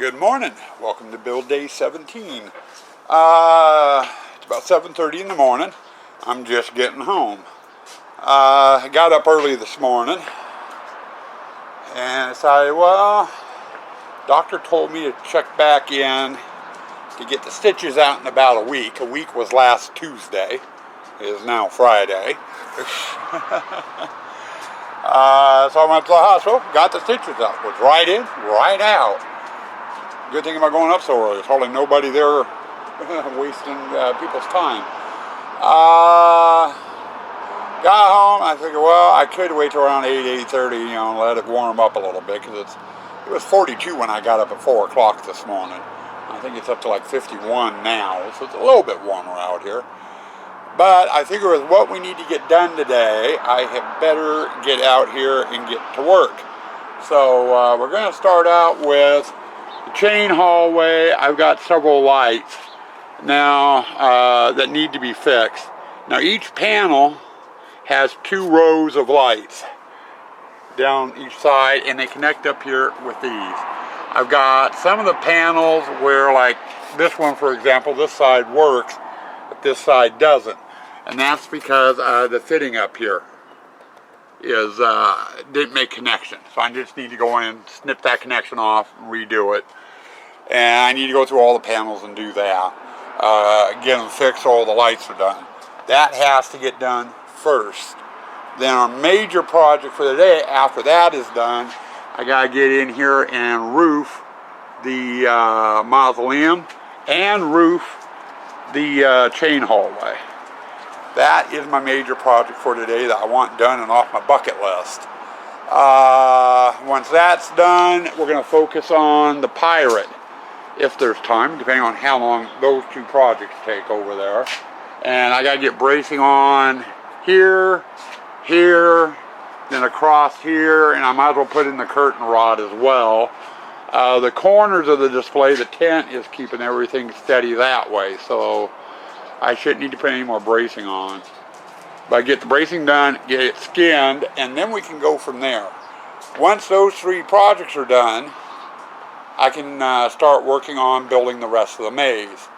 Good morning. Welcome to build day 17. It's about 7:30 in the morning. I'm just getting home. I got up early this morning and decided, well, doctor told me to check back in to get the stitches out in about a week. A week was last Tuesday. It is now Friday. So I went to the hospital, got the stitches out. Was right in, right out. Good thing about going up so early. There's hardly nobody there wasting people's time. Got home, I figured, well, I could wait till around 8:30, and let it warm up a little bit, because it was 42 when I got up at 4 o'clock this morning. I think it's up to like 51 now, so it's a little bit warmer out here. But I figure with what we need to get done today, I had better get out here and get to work. So we're going to start out with the chain hallway. I've got several lights now that need to be fixed. Now each panel has 2 rows of lights down each side, and they connect up here with these. I've got some of the panels where, like this one for example, this side works, but this side doesn't. And that's because the fitting up here is didn't make connection. So I just need to go in, snip that connection off, and redo it. And I need to go through all the panels and do that. Get them fixed so all the lights are done. That has to get done first. Then our major project for the day, after that is done, I gotta get in here and roof the mausoleum and roof the chain hallway. That is my major project for today that I want done and off my bucket list. Once that's done, we're going to focus on the Pirate, if there's time, depending on how long those 2 projects take over there. And I got to get bracing on here, here, then across here, and I might as well put in the curtain rod as well. The corners of the display, the tent is keeping everything steady that way, so I shouldn't need to put any more bracing on. But I get the bracing done, get it skinned, and then we can go from there. Once those 3 projects are done, I can start working on building the rest of the maze.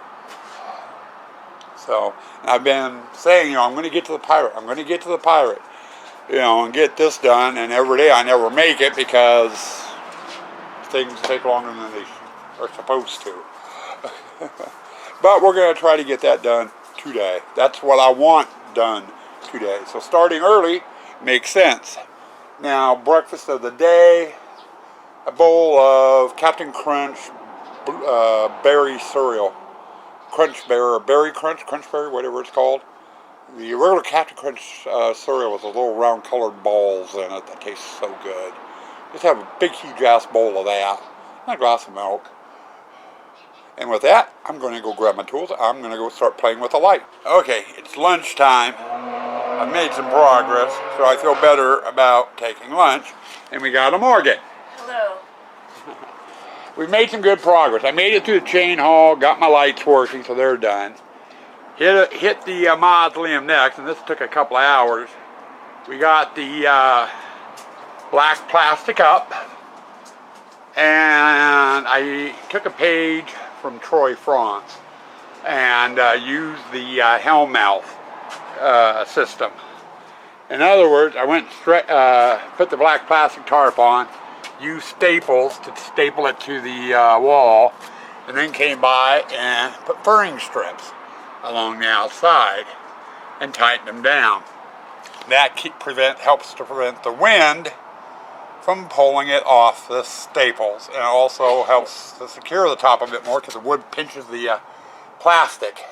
So I've been saying, I'm going to get to the Pirate. I'm going to get to the Pirate, and get this done. And every day I never make it because things take longer than they are supposed to. But we're going to try to get that done today. That's what I want done today. So starting early makes sense. Now, breakfast of the day, a bowl of Captain Crunch berry cereal. Crunch Berry, Berry Crunch, Crunch Berry, whatever it's called. The regular Captain Crunch cereal with the little round colored balls in it that tastes so good. Just have a big huge ass bowl of that and a glass of milk. And with that, I'm going to go grab my tools. I'm going to go start playing with the light. Okay, it's lunchtime. I've made some progress, so I feel better about taking lunch. And we got a Morgan. Hello. We've made some good progress. I made it through the chain hall, got my lights working, so they're done. Hit the mausoleum next, and this took a couple of hours. We got the black plastic up, and I took a page from Troy France and used the Hellmouth system. In other words, I went put the black plastic tarp on, used staples to staple it to the wall, and then came by and put furring strips along the outside and tightened them down. That helps to prevent the wind from pulling it off the staples, and it also helps to secure the top a bit more because the wood pinches the plastic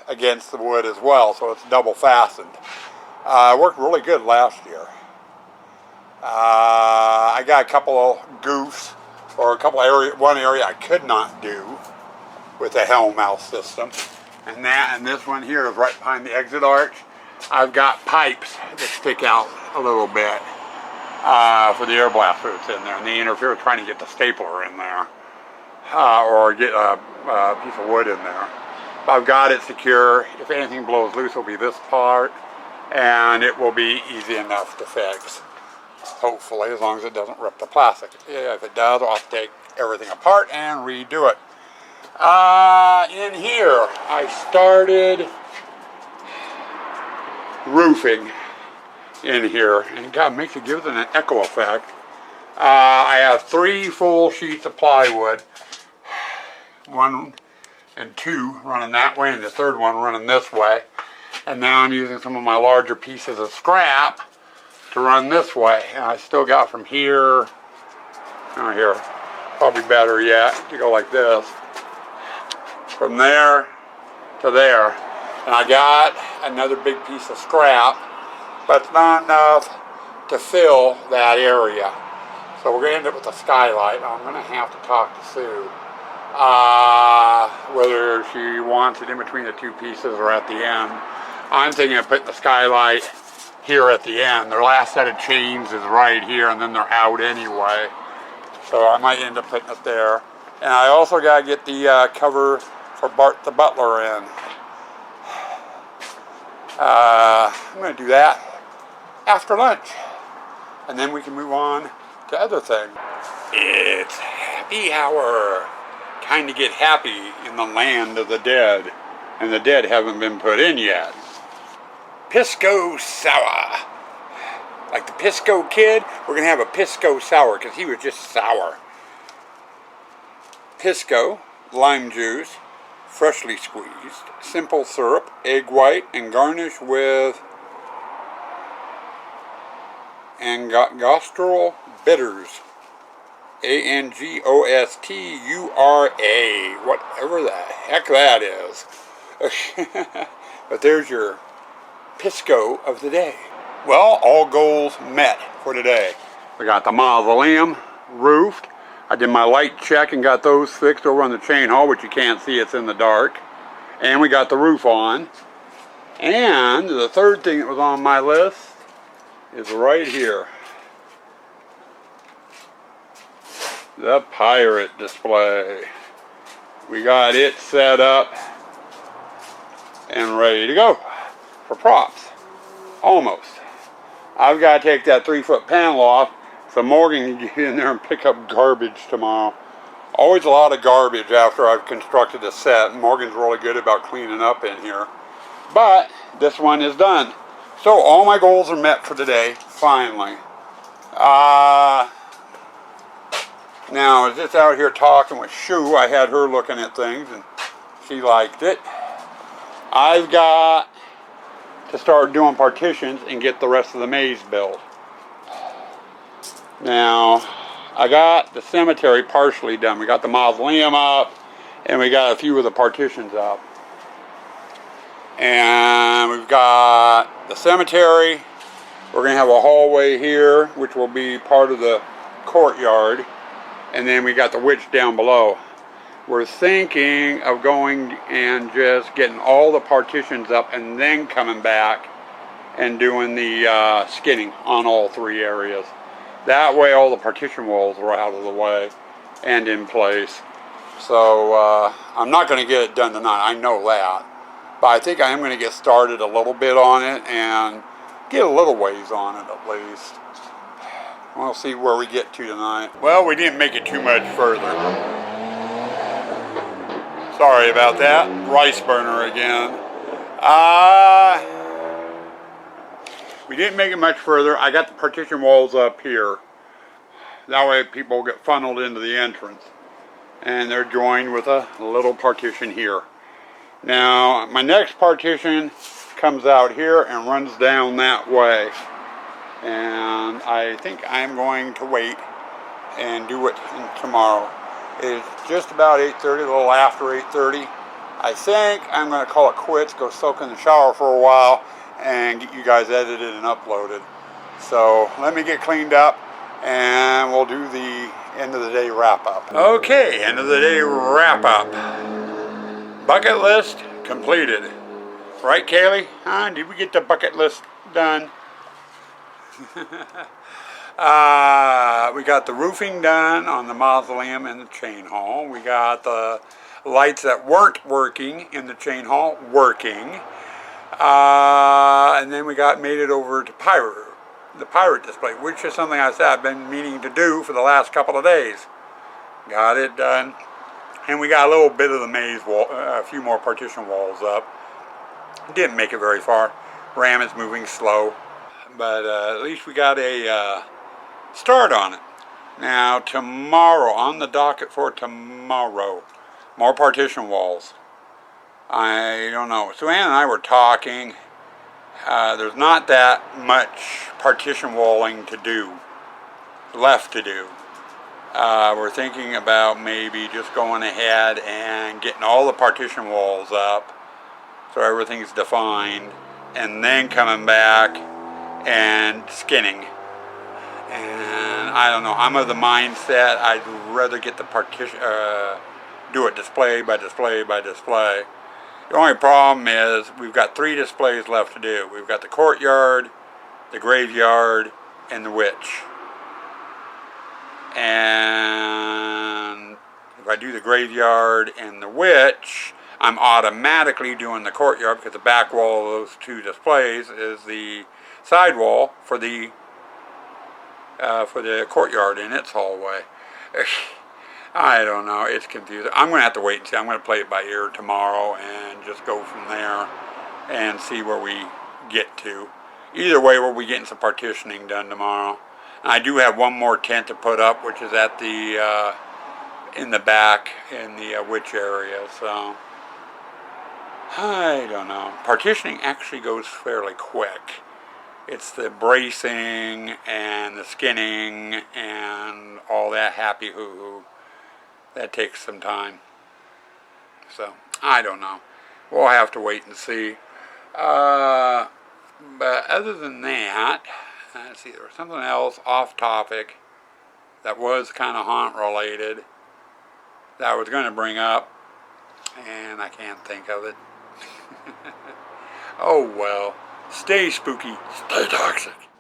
against the wood as well, so it's double fastened. It worked really good last year. I got a couple of goofs, or one area I could not do with the Hellmouth system, and this one here is right behind the exit arch. I've got pipes that stick out a little bit for the air blaster that's in there, and they interfere with trying to get the stapler in there, or get a piece of wood in there. But I've got it secure. If anything blows loose, it'll be this part, and it will be easy enough to fix, hopefully, as long as it doesn't rip the plastic. Yeah, if it does, I'll have to take everything apart and redo it. In here, I started roofing in here, and God, gives it an echo effect. I have 3 full sheets of plywood, 1 and 2 running that way, and the 3rd one running this way. And now I'm using some of my larger pieces of scrap to run this way. And I still got from here, here, probably better yet, to go like this, from there to there. And I got another big piece of scrap, but it's not enough to fill that area. So we're going to end up with a skylight. I'm going to have to talk to Sue whether she wants it in between the 2 pieces or at the end. I'm thinking of putting the skylight here at the end. Their last set of chains is right here, and then they're out anyway. So I might end up putting it there. And I also got to get the cover for Bart the Butler in. I'm going to do that after lunch, and then we can move on to other things. It's happy hour. Time to get happy in the land of the dead, and the dead haven't been put in yet. Pisco Sour. Like the Pisco Kid, we're going to have a Pisco Sour because he was just sour. Pisco, lime juice, freshly squeezed, simple syrup, egg white, and garnish with Angostura bitters. Angostura, whatever the heck that is. But there's your Pisco of the day. Well, all goals met for today. We got the mausoleum roofed. I did my light check and got those fixed over on the chain hall, which you can't see, it's in the dark. And we got the roof on. And the 3rd thing that was on my list is right here. The pirate display. We got it set up and ready to go for props. Almost. I've got to take that 3-foot panel off so Morgan can get in there and pick up garbage tomorrow. Always a lot of garbage after I've constructed a set. Morgan's really good about cleaning up in here. But this one is done. So all my goals are met for today, finally. Now, I was just out here talking with Sue. I had her looking at things, and she liked it. I've got to start doing partitions and get the rest of the maze built. Now, I got the cemetery partially done. We got the mausoleum up, and we got a few of the partitions up. And we've got the cemetery. We're going to have a hallway here, which will be part of the courtyard. And then we got the witch down below. We're thinking of going and just getting all the partitions up and then coming back and doing the skinning on all 3 areas. That way all the partition walls are out of the way and in place. So I'm not going to get it done tonight, I know that. But I think I am going to get started a little bit on it and get a little ways on it at least. We'll see where we get to tonight. Well, we didn't make it too much further. Sorry about that. Rice burner again. We didn't make it much further. I got the partition walls up here. That way people get funneled into the entrance. And they're joined with a little partition here. Now, my next partition comes out here and runs down that way. And I think I'm going to wait and do it tomorrow. It's just about 8:30, a little after 8:30. I think I'm going to call it quits, go soak in the shower for a while, and get you guys edited and uploaded. So let me get cleaned up, and we'll do the end of the day wrap up. Okay, end of the day wrap up. Bucket list completed. Right, Kaylee? Huh? Did we get the bucket list done? We got the roofing done on the mausoleum and the chain hall. We got the lights that weren't working in the chain hall working. And then we made it over to the pirate display, which is something I said I've been meaning to do for the last couple of days. Got it done. And we got a little bit of the maze wall, a few more partition walls up. Didn't make it very far. Ram is moving slow. But at least we got a start on it. Now tomorrow, on the docket for tomorrow, more partition walls. I don't know. So Ann and I were talking. There's not that much partition walling to do, left to do. We're thinking about maybe just going ahead and getting all the partition walls up so everything's defined, and then coming back and skinning. And I don't know, I'm of the mindset I'd rather get the partition, do it display by display by display. The only problem is we've got 3 displays left to do. We've got the courtyard, the graveyard, and the witch. And if I do the graveyard and the witch, I'm automatically doing the courtyard because the back wall of those 2 displays is the side wall for the courtyard in its hallway. I don't know, it's confusing. I'm going to have to wait and see. I'm going to play it by ear tomorrow and just go from there and see where we get to. Either way, we'll be getting some partitioning done tomorrow. And I do have one more tent to put up, which is at the in the back in the witch area. So I don't know. Partitioning actually goes fairly quick. It's the bracing and the skinning and all that happy hoo-hoo. That takes some time. So, I don't know. We'll have to wait and see. But other than that, let's see, there was something else off topic that was kind of haunt related that I was going to bring up, and I can't think of it. Oh well. Stay spooky, stay toxic.